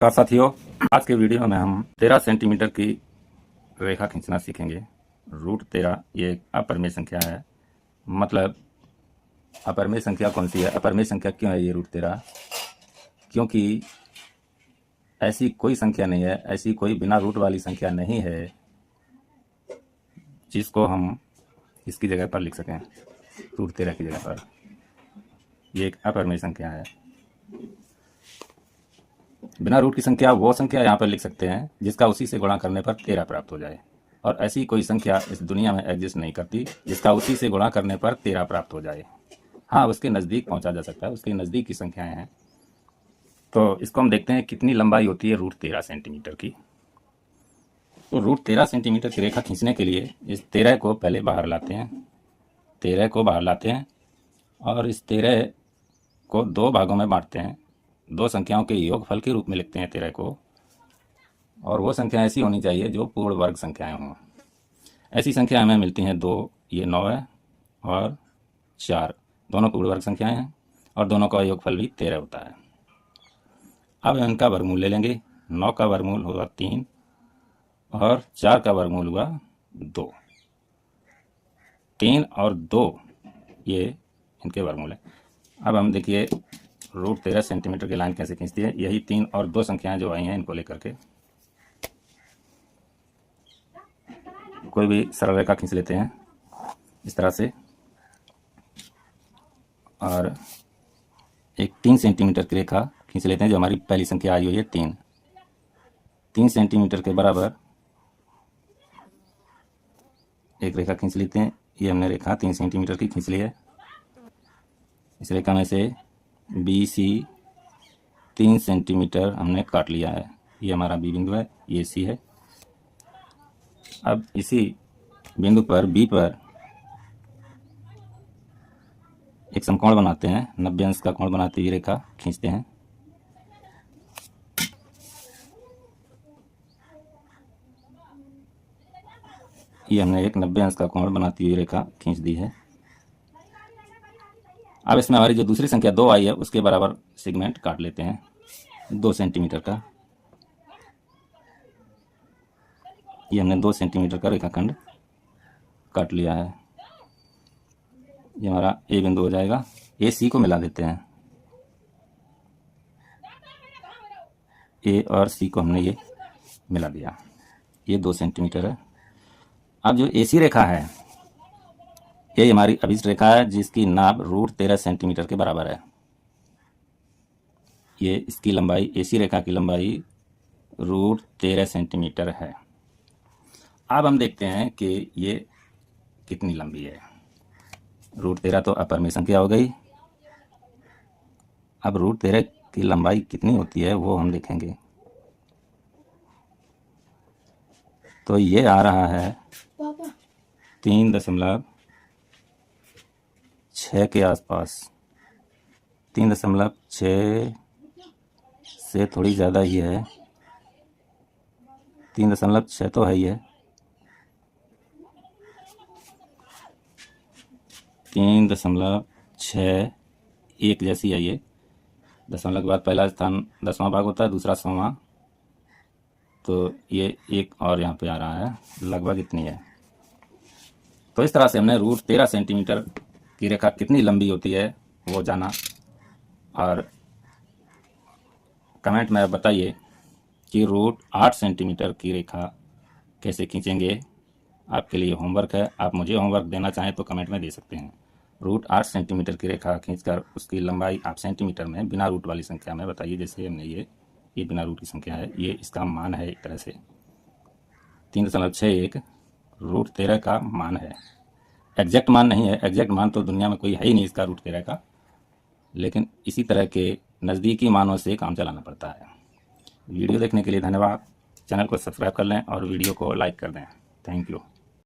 नमस्कार साथियों, आज के वीडियो में हम 13 सेंटीमीटर की रेखा खींचना सीखेंगे। √13 ये एक अपरिमेय संख्या है। मतलब अपरिमेय संख्या कौन सी है, अपरिमेय संख्या क्यों है ये √13? क्योंकि ऐसी कोई संख्या नहीं है, ऐसी कोई बिना रूट वाली संख्या नहीं है जिसको हम इसकी जगह पर लिख सकें, √13 की जगह पर। ये एक अपरिमेय संख्या है। बिना रूट की संख्या वो संख्या यहाँ पर लिख सकते हैं जिसका उसी से गुणा करने पर 13 प्राप्त हो जाए, और ऐसी कोई संख्या इस दुनिया में एग्जिस्ट नहीं करती जिसका उसी से गुणा करने पर 13 प्राप्त हो जाए। हाँ, उसके नज़दीक पहुँचा जा सकता है, उसके नज़दीक की संख्याएं हैं। तो इसको हम देखते हैं कितनी लंबाई होती है √13 सेंटीमीटर की। तो √13 सेंटीमीटर की रेखा खींचने के लिए इस 13 को पहले बाहर लाते हैं, 13 को बाहर लाते हैं और इस 13 को दो भागों में बांटते हैं। दो संख्याओं के योगफल के रूप में लिखते हैं 13 को, और वो संख्या ऐसी होनी चाहिए जो पूर्ण वर्ग संख्याएं हों। ऐसी संख्या हमें मिलती हैं 2, ये 9 है, और 4, दोनों पूर्ण वर्ग संख्याएं हैं, और दोनों का योगफल भी 13 होता है। अब इनका वर्गमूल ले लेंगे। 9 का वर्गमूल होगा 3 और 4 का वर्गमूल हुआ 2। 3 और 2 ये इनके वर्गमूल है। अब हम देखिए √13 सेंटीमीटर की लाइन कैसे खींचती है। यही 3 और 2 संख्याएं जो आई हैं इनको लेकर के कोई भी सरल रेखा खींच लेते हैं इस तरह से, और एक 3 सेंटीमीटर की रेखा खींच लेते हैं जो हमारी पहली संख्या आई हुई है 3 सेंटीमीटर के बराबर एक रेखा खींच लेते हैं। ये हमने रेखा 3 सेंटीमीटर की खींच ली है। इस रेखा में से BC 3 सेंटीमीटर हमने काट लिया है। ये हमारा B बिंदु है, ये C है। अब इसी बिंदु पर B पर एक समकोण बनाते हैं, 90 अंश का कोण बनाते हुए रेखा खींचते हैं। ये हमने एक 90 अंश का कोण बनाती हुई रेखा खींच दी है। अब इसमें हमारी जो दूसरी संख्या 2 आई है उसके बराबर सेगमेंट काट लेते हैं 2 सेंटीमीटर का। ये हमने 2 सेंटीमीटर का रेखाखंड काट लिया है। ये हमारा A बिंदु हो जाएगा। AC को मिला देते हैं। A और C को हमने ये मिला दिया। ये 2 सेंटीमीटर है। अब जो AC रेखा है ये हमारी अभिष्ट रेखा है जिसकी नाप √13 सेंटीमीटर के बराबर है। ये इसकी लंबाई, AC रेखा की लंबाई √13 सेंटीमीटर है। अब हम देखते हैं कि ये कितनी लंबी है। √13 तो अपरिमेय संख्या हो गई। अब √13 की लंबाई कितनी होती है वो हम देखेंगे। तो ये आ रहा है 3.6 के आसपास। 3.6 से थोड़ी ज़्यादा ही है। 3.6 तो है ही है। 3.6 एक जैसी है ये। दशमलव के बाद पहला स्थान 10वां भाग होता है, दूसरा 100वां, तो ये एक और यहाँ पे आ रहा है, लगभग इतनी है। तो इस तरह से हमने √13 सेंटीमीटर की रेखा कितनी लंबी होती है वो जाना। और कमेंट में बताइए कि √8 सेंटीमीटर की रेखा कैसे खींचेंगे। आपके लिए होमवर्क है, आप मुझे होमवर्क देना चाहें तो कमेंट में दे सकते हैं। √8 सेंटीमीटर की रेखा खींचकर उसकी लंबाई आप सेंटीमीटर में बिना रूट वाली संख्या में बताइए। जैसे हमने ये बिना रूट की संख्या है, ये इसका मान है एक तरह से 3.61 √13 का मान है। एग्जैक्ट मान नहीं है, एग्जैक्ट मान तो दुनिया में कोई है ही नहीं इसका √13 का, लेकिन इसी तरह के नज़दीकी मानों से काम चलाना पड़ता है। वीडियो देखने के लिए धन्यवाद। चैनल को सब्सक्राइब कर लें और वीडियो को लाइक कर दें। Thank you.